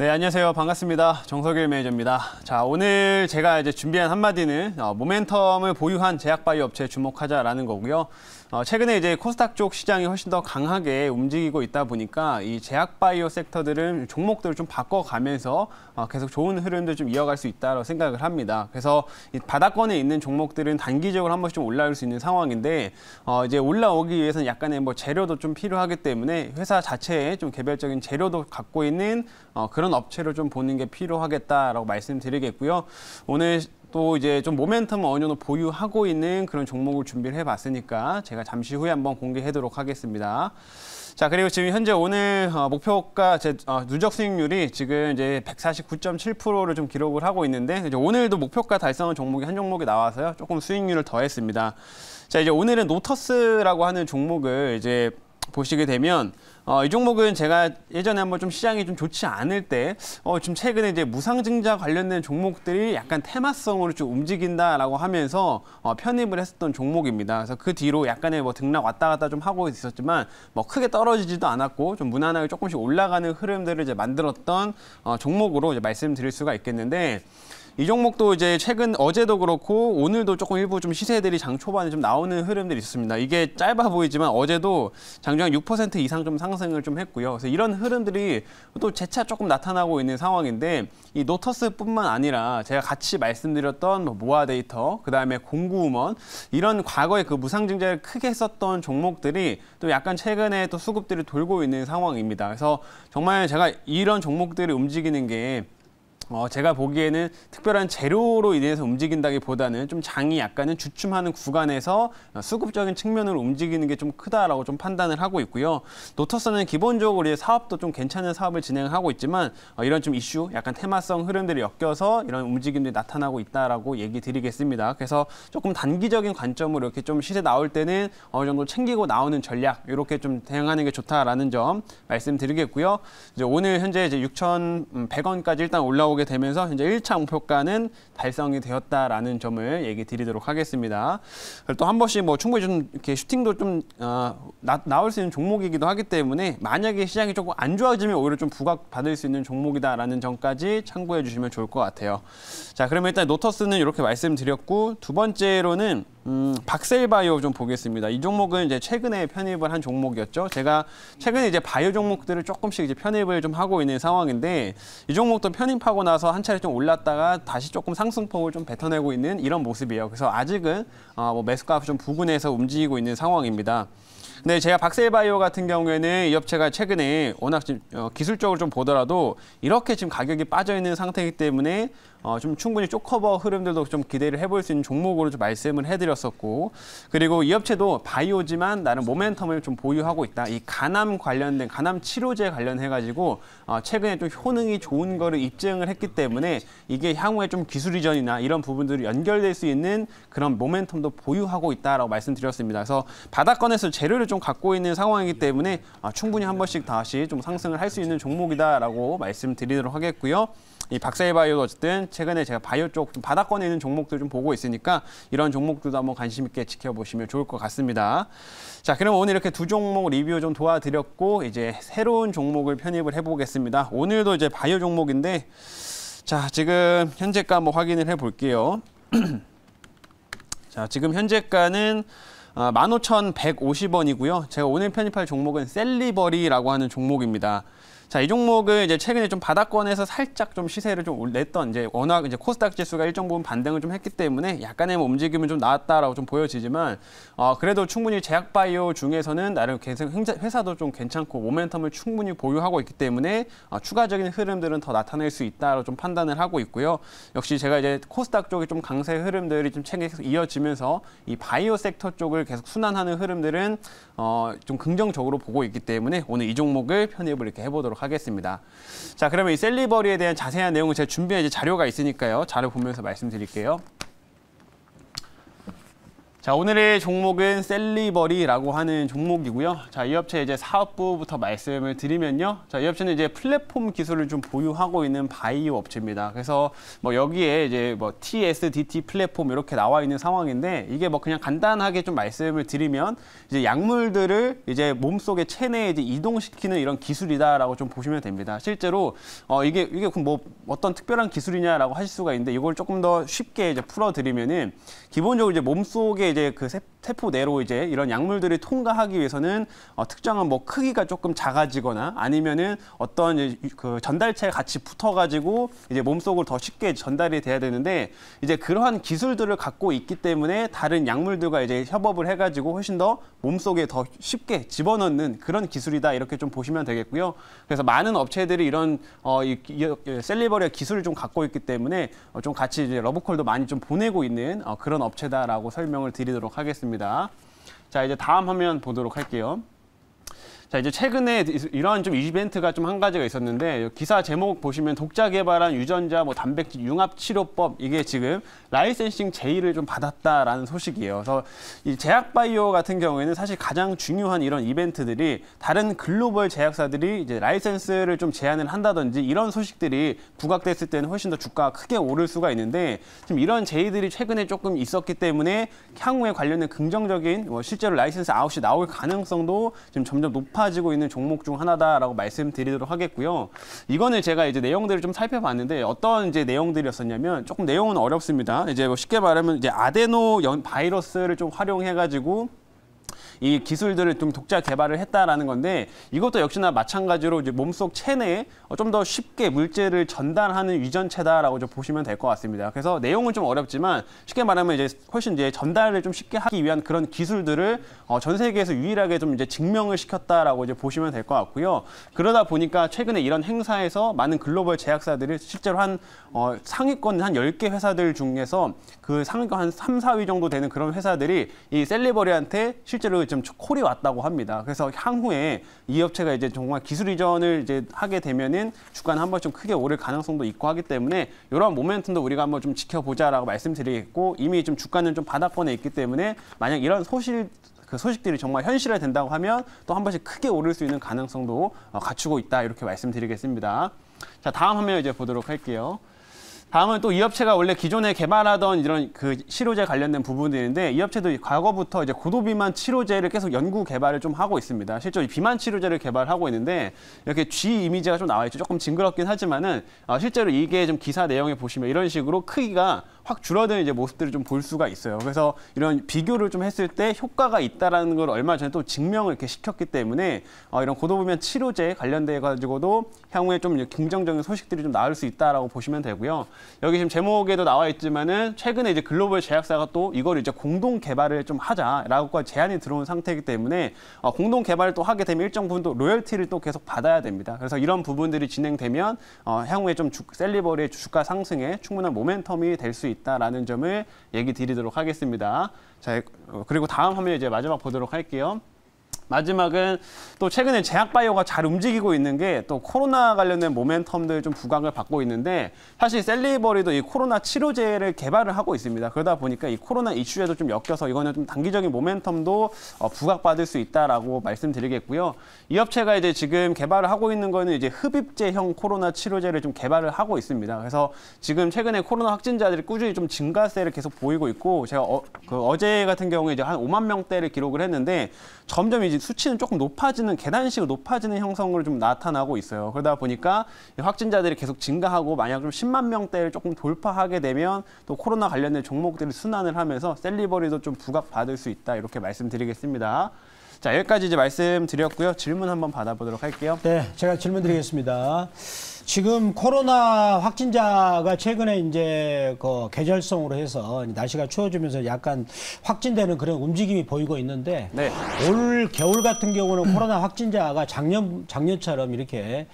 네, 안녕하세요. 반갑습니다. 정석일 매니저입니다. 자, 오늘 제가 이제 준비한 한마디는 모멘텀을 보유한 제약바이오 업체에 주목하자라는 거고요. 최근에 이제 코스닥 쪽 시장이 훨씬 더 강하게 움직이고 있다 보니까 이 제약바이오 섹터들은 종목들을 좀 바꿔가면서 계속 좋은 흐름들 좀 이어갈 수 있다고 생각을 합니다. 그래서 이 바닥권에 있는 종목들은 단기적으로 한 번씩 좀 올라올 수 있는 상황인데 이제 올라오기 위해서는 약간의 뭐 재료도 좀 필요하기 때문에 회사 자체에 좀 개별적인 재료도 갖고 있는 그런 업체를 좀 보는 게 필요하겠다라고 말씀드리겠고요. 오늘 또 이제 좀 모멘텀을 어느 정도 보유하고 있는 그런 종목을 준비를 해봤으니까 제가 잠시 후에 한번 공개하도록 하겠습니다. 자, 그리고 지금 현재 오늘 목표가 누적 수익률이 지금 이제 149.7%를 좀 기록을 하고 있는데 이제 오늘도 목표가 달성한 종목이 한 종목이 나와서요. 조금 수익률을 더했습니다. 자, 이제 오늘은 노터스라고 하는 종목을 이제 보시게 되면 이 종목은 제가 예전에 한번 좀 시장이 좀 좋지 않을 때 좀 최근에 이제 무상증자 관련된 종목들이 약간 테마성으로 좀 움직인다라고 하면서 편입을 했었던 종목입니다. 그래서 그 뒤로 약간의 뭐 등락 왔다 갔다 좀 하고 있었지만 뭐 크게 떨어지지도 않았고 좀 무난하게 조금씩 올라가는 흐름들을 이제 만들었던 종목으로 이제 말씀드릴 수가 있겠는데. 이 종목도 이제 최근 어제도 그렇고 오늘도 조금 일부 좀 시세들이 장 초반에 좀 나오는 흐름들이 있습니다. 이게 짧아 보이지만 어제도 장중 6% 이상 좀 상승을 좀 했고요. 그래서 이런 흐름들이 또 재차 조금 나타나고 있는 상황인데 이 노터스뿐만 아니라 제가 같이 말씀드렸던 뭐 모아데이터, 그다음에 공구음원 이런 과거에 그 무상증자를 크게 했었던 종목들이 또 약간 최근에 또 수급들이 돌고 있는 상황입니다. 그래서 정말 제가 이런 종목들이 움직이는 게 제가 보기에는 특별한 재료로 인해서 움직인다기보다는 좀 장이 약간은 주춤하는 구간에서 수급적인 측면으로 움직이는 게 좀 크다라고 좀 판단을 하고 있고요. 노터스는 기본적으로 이제 사업도 좀 괜찮은 사업을 진행하고 있지만 이런 좀 이슈, 약간 테마성 흐름들이 엮여서 이런 움직임들이 나타나고 있다라고 얘기 드리겠습니다. 그래서 조금 단기적인 관점으로 이렇게 좀 시세 나올 때는 어느 정도 챙기고 나오는 전략 이렇게 좀 대응하는 게 좋다라는 점 말씀드리겠고요. 이제 오늘 현재 이제 6,100원까지 일단 올라오게 되면서 현재 1차 목표가는 달성이 되었다라는 점을 얘기 드리도록 하겠습니다. 또 한 번씩 뭐 충분히 좀 이렇게 슈팅도 좀 나올 수 있는 종목이기도 하기 때문에 만약에 시장이 조금 안 좋아지면 오히려 좀 부각받을 수 있는 종목이다라는 점까지 참고해 주시면 좋을 것 같아요. 자, 그러면 일단 노터스는 이렇게 말씀드렸고 두 번째로는 박셀바이오 좀 보겠습니다. 이 종목은 이제 최근에 편입을 한 종목이었죠. 제가 최근에 이제 바이오 종목들을 조금씩 이제 편입을 좀 하고 있는 상황인데 이 종목도 편입하고 나서 한 차례 좀 올랐다가 다시 조금 상승폭을 좀 뱉어내고 있는 이런 모습이에요. 그래서 아직은 뭐 매수가 좀 부근해서 움직이고 있는 상황입니다. 근데 제가 박셀바이오 같은 경우에는 이 업체가 최근에 워낙 기술적으로 좀 보더라도 이렇게 지금 가격이 빠져 있는 상태이기 때문에 좀 충분히 쪽커버 흐름들도 좀 기대를 해볼 수 있는 종목으로 좀 말씀을 해드렸었고, 그리고 이 업체도 바이오지만 나름 모멘텀을 좀 보유하고 있다. 이 간암 관련된 간암 치료제 관련해가지고 최근에 좀 효능이 좋은 거를 입증을 했기 때문에 이게 향후에 좀 기술 이전이나 이런 부분들이 연결될 수 있는 그런 모멘텀도 보유하고 있다라고 말씀드렸습니다. 그래서 바닥권에서 재료를 좀 갖고 있는 상황이기 때문에 충분히 한 번씩 다시 좀 상승을 할 수 있는 종목이다라고 말씀드리도록 하겠고요. 이 박셀바이오도 어쨌든 최근에 제가 바이오 쪽 좀 바닥권에 있는 종목들 좀 보고 있으니까 이런 종목들도 한번 관심 있게 지켜보시면 좋을 것 같습니다. 자, 그럼 오늘 이렇게 두 종목 리뷰 좀 도와드렸고 이제 새로운 종목을 편입을 해보겠습니다. 오늘도 이제 바이오 종목인데 자, 지금 현재가 한번 확인을 해볼게요. 자, 지금 현재가는 15,150원이고요. 제가 오늘 편입할 종목은 셀리버리라고 하는 종목입니다. 자, 이 종목은 이제 최근에 좀 바닥권에서 살짝 좀 시세를 좀 냈던 이제 워낙 이제 코스닥 지수가 일정 부분 반등을 좀 했기 때문에 약간의 움직임은 좀 나왔다라고 좀 보여지지만 그래도 충분히 제약바이오 중에서는 나름 회사도 좀 괜찮고 모멘텀을 충분히 보유하고 있기 때문에 추가적인 흐름들은 더 나타낼 수 있다라고 좀 판단을 하고 있고요. 역시 제가 이제 코스닥 쪽에 좀 강세 흐름들이 좀 계속 이어지면서 이 바이오 섹터 쪽을 계속 순환하는 흐름들은 좀 긍정적으로 보고 있기 때문에 오늘 이 종목을 편입을 이렇게 해보도록 하겠습니다. 자, 그러면 이 셀리버리에 대한 자세한 내용을 제가 준비한 이제 자료가 있으니까요. 자료 보면서 말씀드릴게요. 자, 오늘의 종목은 셀리버리라고 하는 종목이고요. 자, 이 업체 이제 사업부부터 말씀을 드리면요. 자, 이 업체는 이제 플랫폼 기술을 좀 보유하고 있는 바이오 업체입니다. 그래서 뭐 여기에 이제 뭐 TSDT 플랫폼 이렇게 나와 있는 상황인데 이게 뭐 그냥 간단하게 좀 말씀을 드리면 이제 약물들을 이제 몸속의 체내에 이제 이동시키는 이런 기술이다라고 좀 보시면 됩니다. 실제로 이게 뭐 어떤 특별한 기술이냐라고 하실 수가 있는데 이걸 조금 더 쉽게 이제 풀어드리면은 기본적으로 이제 몸속에 이제 그 세포 내로 이제 이런 약물들을 통과하기 위해서는 특정한 뭐 크기가 조금 작아지거나 아니면은 어떤 이제 그 전달체가 같이 붙어가지고 이제 몸속으로 더 쉽게 전달이 돼야 되는데 이제 그러한 기술들을 갖고 있기 때문에 다른 약물들과 이제 협업을 해가지고 훨씬 더 몸속에 더 쉽게 집어넣는 그런 기술이다 이렇게 좀 보시면 되겠고요. 그래서 많은 업체들이 이런 셀리버리의 기술을 좀 갖고 있기 때문에 좀 같이 이제 러브콜도 많이 좀 보내고 있는 그런 업체다라고 설명을 드리도록 하겠습니다. 자, 이제 다음 화면 보도록 할게요. 자, 이제 최근에 이런 좀 이벤트가 좀 한 가지가 있었는데 기사 제목 보시면 독자 개발한 유전자 뭐 단백질 융합 치료법 이게 지금 라이센싱 제의를 좀 받았다라는 소식이에요. 그래서 이 제약바이오 같은 경우에는 사실 가장 중요한 이런 이벤트들이 다른 글로벌 제약사들이 이제 라이센스를 좀 제안을 한다든지 이런 소식들이 부각됐을 때는 훨씬 더 주가가 크게 오를 수가 있는데 지금 이런 제의들이 최근에 조금 있었기 때문에 향후에 관련된 긍정적인 실제로 라이센스 아웃이 나올 가능성도 지금 점점 높아지고 있는 종목 중 하나다라고 말씀드리도록 하겠고요. 이거는 제가 이제 내용들을 좀 살펴봤는데 어떤 이제 내용들이었었냐면 조금 내용은 어렵습니다. 이제 뭐 쉽게 말하면 이제 아데노 바이러스를 좀 활용해가지고 이 기술들을 좀 독자 개발을 했다라는 건데 이것도 역시나 마찬가지로 이제 몸속 체내에 좀 더 쉽게 물질을 전달하는 유전체다라고 좀 보시면 될 것 같습니다. 그래서 내용은 좀 어렵지만 쉽게 말하면 이제 훨씬 이제 전달을 좀 쉽게 하기 위한 그런 기술들을 전 세계에서 유일하게 좀 이제 증명을 시켰다라고 이제 보시면 될 것 같고요. 그러다 보니까 최근에 이런 행사에서 많은 글로벌 제약사들이 실제로 한 상위권 한 10개 회사들 중에서 그 상위권 한 3, 4위 정도 되는 그런 회사들이 이 셀리버리한테 실제로 좀 콜이 왔다고 합니다. 그래서 향후에 이 업체가 이제 정말 기술 이전을 이제 하게 되면은 주가는 한번 좀 크게 오를 가능성도 있고 하기 때문에 이런 모멘텀도 우리가 한번 좀 지켜보자라고 말씀드리겠고 이미 좀 주가는 좀 바닥권에 있기 때문에 만약 이런 소식들이 정말 현실화 된다고 하면 또 한 번씩 크게 오를 수 있는 가능성도 갖추고 있다 이렇게 말씀드리겠습니다. 자, 다음 화면 이제 보도록 할게요. 다음은 또 이 업체가 원래 기존에 개발하던 이런 그 치료제 관련된 부분들인데 이 업체도 과거부터 이제 고도 비만 치료제를 계속 연구 개발을 좀 하고 있습니다. 실제로 비만 치료제를 개발하고 있는데 이렇게 G 이미지가 좀 나와 있죠. 조금 징그럽긴 하지만은 실제로 이게 좀 기사 내용에 보시면 이런 식으로 크기가 확 줄어드는 이제 모습들을 좀 볼 수가 있어요. 그래서 이런 비교를 좀 했을 때 효과가 있다라는 걸 얼마 전에 또 증명을 이렇게 시켰기 때문에 이런 고도비만 치료제 관련돼 가지고도 향후에 좀 긍정적인 소식들이 좀 나올 수 있다라고 보시면 되고요. 여기 지금 제목에도 나와 있지만은 최근에 이제 글로벌 제약사가 또 이걸 이제 공동 개발을 좀 하자라고 제안이 들어온 상태이기 때문에 공동 개발을 또 하게 되면 일정 부분 또 로열티를 또 계속 받아야 됩니다. 그래서 이런 부분들이 진행되면 향후에 좀 셀리버리의 주가 상승에 충분한 모멘텀이 될 수 있다라는 점을 얘기 드리도록 하겠습니다. 자, 그리고 다음 화면 이제 마지막 보도록 할게요. 마지막은 또 최근에 제약바이오가 잘 움직이고 있는 게 또 코로나 관련된 모멘텀들 좀 부각을 받고 있는데 사실 셀리버리도 이 코로나 치료제를 개발을 하고 있습니다. 그러다 보니까 이 코로나 이슈에도 좀 엮여서 이거는 좀 단기적인 모멘텀도 부각받을 수 있다라고 말씀드리겠고요. 이 업체가 이제 지금 개발을 하고 있는 거는 이제 흡입제형 코로나 치료제를 좀 개발을 하고 있습니다. 그래서 지금 최근에 코로나 확진자들이 꾸준히 좀 증가세를 계속 보이고 있고 제가 어제 같은 경우에 이제 한 5만 명대를 기록을 했는데 점점 이제 수치는 조금 높아지는 계단식으로 높아지는 형성으로 좀 나타나고 있어요. 그러다 보니까 확진자들이 계속 증가하고 만약 좀 10만 명대를 조금 돌파하게 되면 또 코로나 관련된 종목들이 순환을 하면서 셀리버리도 좀 부각받을 수 있다 이렇게 말씀드리겠습니다. 자, 여기까지 이제 말씀드렸고요. 질문 한번 받아보도록 할게요. 네, 제가 질문 드리겠습니다. 지금 코로나 확진자가 최근에 이제 그 계절성으로 해서 날씨가 추워지면서 약간 확진되는 그런 움직임이 보이고 있는데 네. 올 겨울 같은 경우는 코로나 확진자가 작년처럼 이렇게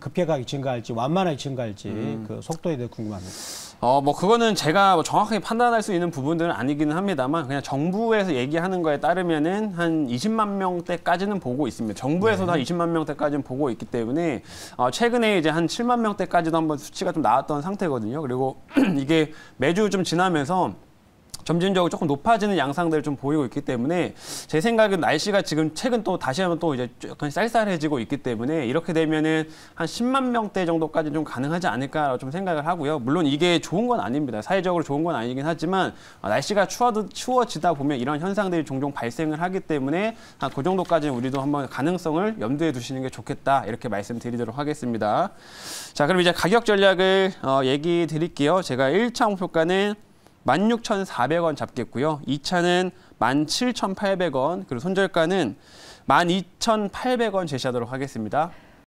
급격하게 증가할지 완만하게 증가할지 그 속도에 대해 궁금합니다. 뭐 그거는 제가 뭐 정확하게 판단할 수 있는 부분들은 아니기는 합니다만 그냥 정부에서 얘기하는 거에 따르면은 한 20만 명대까지는 보고 있습니다. 정부에서도 한 20만 명대까지는 보고 있기 때문에 최근에 이제 한 7만 명대까지도 한번 수치가 좀 나왔던 상태거든요. 그리고 이게 매주 좀 지나면서 점진적으로 조금 높아지는 양상들을 좀 보이고 있기 때문에 제 생각엔 날씨가 지금 최근 또 다시 한번 또 이제 약간 쌀쌀해지고 있기 때문에 이렇게 되면은 한 10만 명대 정도까지 좀 가능하지 않을까라고 좀 생각을 하고요. 물론 이게 좋은 건 아닙니다. 사회적으로 좋은 건 아니긴 하지만 날씨가 추워지다 보면 이런 현상들이 종종 발생을 하기 때문에 그 정도까지는 우리도 한번 가능성을 염두에 두시는 게 좋겠다 이렇게 말씀드리도록 하겠습니다. 자, 그럼 이제 가격 전략을 얘기 드릴게요. 제가 1차 목표가는 16,400원 잡겠고요. 2차는 17,800원, 그리고 손절가는 12,800원 제시하도록 하겠습니다.